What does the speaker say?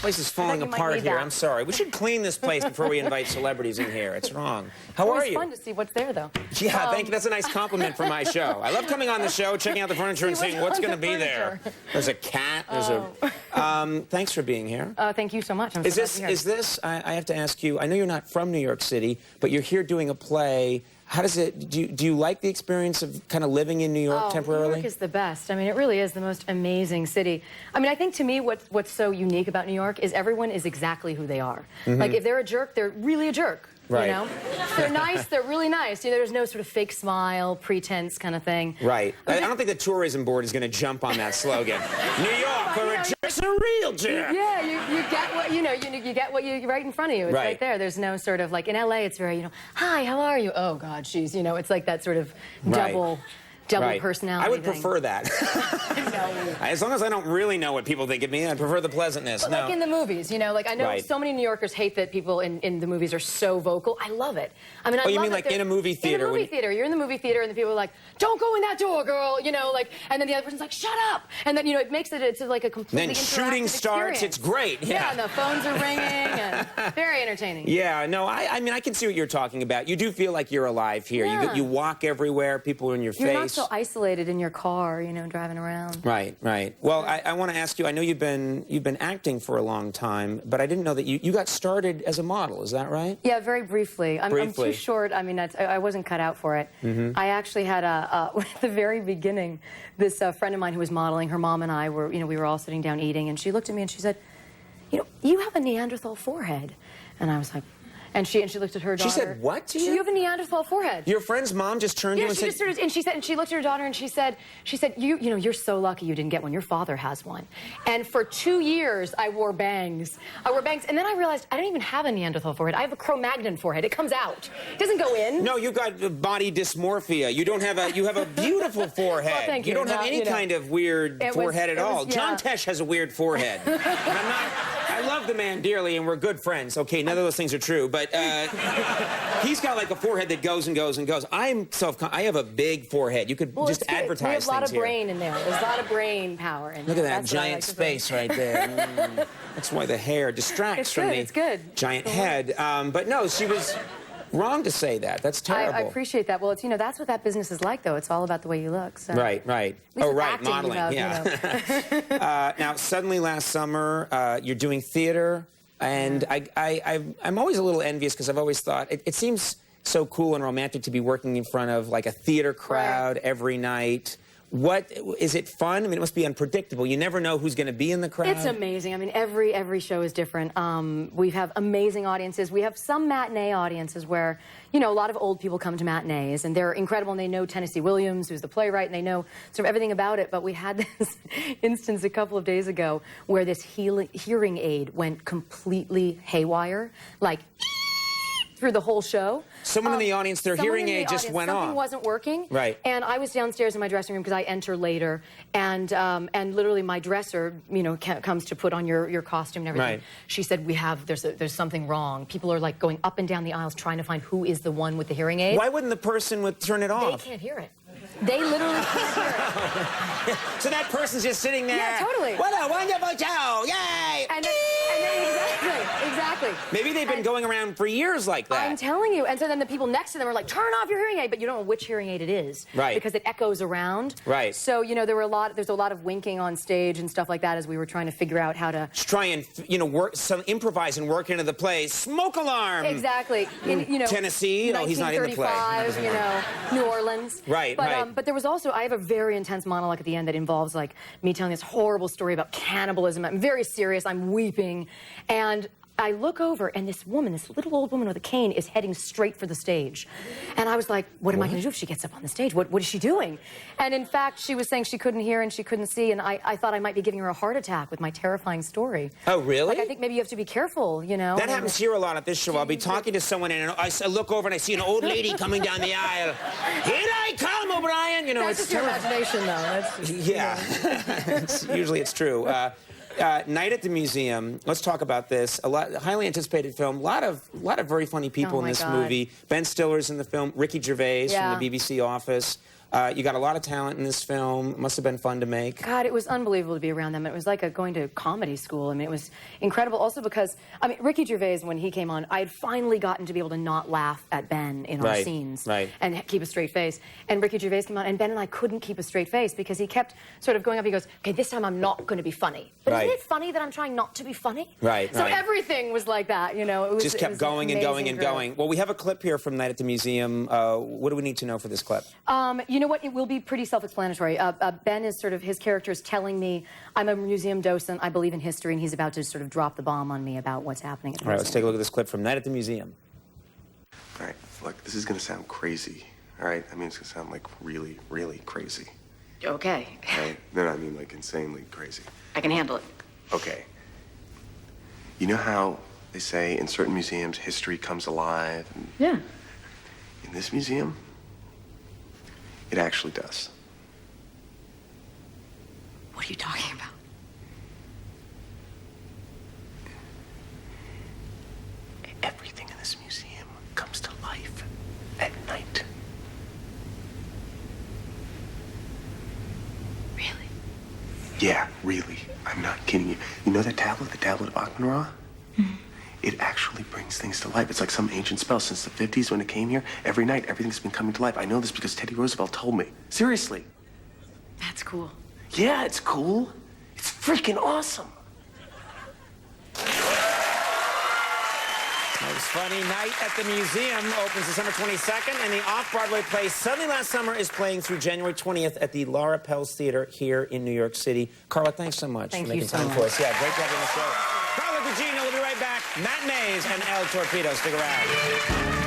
place is falling apart here. I'm sorry. We should clean this place before we invite celebrities in here. It's wrong. How are you? It's fun to see what's there, though. Yeah, thank you. That's a nice compliment for my show. I love coming on the show, checking out the furniture, and seeing what's going to be there. There's a cat. There's a. Thanks for being here. Thank you so much. I'm is this? I have to ask you. I know you're not from New York City, but you're here doing a play. How does it? Do you like the experience of kind of living in New York temporarily? New York is the best. I mean, it really is the most amazing city. I mean, I think to me, what's so unique about New York is everyone is exactly who they are. Like, if they're a jerk, they're really a jerk. Right. You know, if they're nice, they're really nice. You know, there's no sort of fake smile, pretense kind of thing. Right. I don't think the tourism board is going to jump on that slogan. New York, where a jerk's a real jerk. Yeah, you get what you get what you right in front of you. It's right there. There's no sort of like in LA. It's very hi, how are you? Oh God, she's it's like that sort of double personality. I would thing. prefer that. As long as I don't really know what people think of me, I prefer the pleasantness. But like in the movies, like I know so many New Yorkers hate that people in the movies are so vocal. I love it. I mean, you mean like in a movie theater? In a movie theater, you're in the movie theater, and the people are like, "Don't go in that door, girl," and then the other person's like, "Shut up," and then it makes it's like a completely then shooting starts. Experience. It's great. Yeah, and the phones are ringing, and very entertaining. Yeah, no, I mean, I can see what you're talking about. You do feel like you're alive here. Yeah. You walk everywhere. People are in your face. You're not so isolated in your car, driving around. Right, right. Well, I want to ask you. I know you've been acting for a long time, but I didn't know that you got started as a model. Is that right? Yeah, very briefly. I'm too short. I mean, I wasn't cut out for it. I actually had at the very beginning, this friend of mine who was modeling. Her mom and I were, we were all sitting down eating, and she looked at me and she said, "You have a Neanderthal forehead," and I was like. And she looked at her daughter. She said, "What to you? You have a Neanderthal forehead." Your friend's mom just turned to you and said... and she looked at her daughter and she said, you're so lucky you didn't get one. Your father has one. And for 2 years, I wore bangs. And then I realized I don't even have a Neanderthal forehead. I have a Cro-Magnon forehead. It comes out. It doesn't go in. No, you've got body dysmorphia. You have a beautiful forehead. Well, thank you. You don't have any kind of weird forehead at all. Yeah. John Tesh has a weird forehead. And I love the man dearly, and we're good friends. Okay, none of those things are true, but he's got like a forehead that goes and goes and goes. I have a big forehead. You could just advertise things here. We have a lot of brain in there. There's a lot of brain power in there. Look at that giant space right there. That's why the hair distracts from the giant head. But no, she was wrong to say that. That's terrible. I appreciate that. Well, that's what that business is like, though. It's all about the way you look. So. Right, right. Oh, right, modeling. Now, suddenly last summer, you're doing theater, and I'm always a little envious because I've always thought it seems so cool and romantic to be working in front of like a theater crowd every night. What is it fun? I mean, it must be unpredictable. You never know who's going to be in the crowd. It's amazing. I mean, every show is different. We have amazing audiences. We have some matinee audiences where, a lot of old people come to matinees, and they're incredible, and they know Tennessee Williams, who's the playwright, and they know sort of everything about it. But we had this instance a couple of days ago where this hearing aid went completely haywire, like through the whole show. Someone in the audience, their hearing aid just went off. Something wasn't working. Right. And I was downstairs in my dressing room because I enter later, and literally my dresser, comes to put on your costume and everything. Right. She said, there's something wrong. People are like going up and down the aisles trying to find who is the one with the hearing aid. Why wouldn't the person turn it off? They can't hear it. They literally can't hear it. So that person's just sitting there. Yeah, totally. What a wonderful show! Yay! And then exactly. Maybe they've been going around for years like that. I'm telling you. And so then the people next to them are like, "Turn off your hearing aid," but you don't know which hearing aid it is, right? Because it echoes around, right? So there's a lot of winking on stage and stuff like that as we were trying to figure out how to try and improvise and work into the play. Smoke alarm. Exactly. In Tennessee. Oh, he's not in the play. New Orleans. Right. But there was also I have a very intense monologue at the end that involves like me telling this horrible story about cannibalism. I'm very serious. I'm weeping, and I look over, and this woman, this little old woman with a cane, is heading straight for the stage. And I was like, what am I going to do if she gets up on the stage? What is she doing? And in fact, she was saying she couldn't hear and she couldn't see, and I thought I might be giving her a heart attack with my terrifying story. Oh, really? Like, I think maybe you have to be careful, That happens here a lot at this show. I'll be talking to someone, and I look over, and I see an old lady coming down the aisle. Here I come, O'Brien! That's just your imagination, though. That's just, Usually it's true. Night at the Museum. Let's talk about this. Highly anticipated film. A lot of very funny people in this movie. Ben Stiller's in the film. Ricky Gervais from the BBC Office. You got a lot of talent in this film. Must have been fun to make. God, it was unbelievable to be around them. It was like going to comedy school. I mean, it was incredible. Also because, I mean, Ricky Gervais, when he came on, I had finally gotten to be able to not laugh at Ben in our scenes and keep a straight face. And Ricky Gervais came on, and Ben and I couldn't keep a straight face because he kept sort of going up. He goes, "Okay, this time I'm not going to be funny." But isn't it funny that I'm trying not to be funny? So everything was like that, you know. It was, just kept going and going and going. Well, we have a clip here from Night at the Museum. What do we need to know for this clip? You know what? It will be pretty self-explanatory. Ben is sort of, his character is telling me, I'm a museum docent, I believe in history, and he's about to sort of drop the bomb on me about what's happening at the museum. All right, let's take a look at this clip from Night at the Museum. All right, look, this is going to sound crazy, all right? I mean, it's going to sound like really, really crazy. Okay. All right? No, I mean like insanely crazy. I can handle it. Okay. You know how they say in certain museums history comes alive? And yeah. In this museum, it actually does. What are you talking about? Everything in this museum comes to life at night. Really? Yeah, really. I'm not kidding you. You know that tablet, the tablet of Akhman-Ra? Mm-hmm. It actually brings things to life. It's like some ancient spell. Since the 50s when it came here, every night everything's been coming to life. I know this because Teddy Roosevelt told me. Seriously. That's cool. Yeah, it's cool. It's freaking awesome. That was funny. Night at the Museum opens December 22nd, and the off-Broadway play Suddenly Last Summer is playing through January 20th at the Laura Pels Theater here in New York City. Carla, thanks so much for making time for us. Yeah, great job on the show. Carla Gugino will be right back. Matt Mays and El Torpedo. Stick around.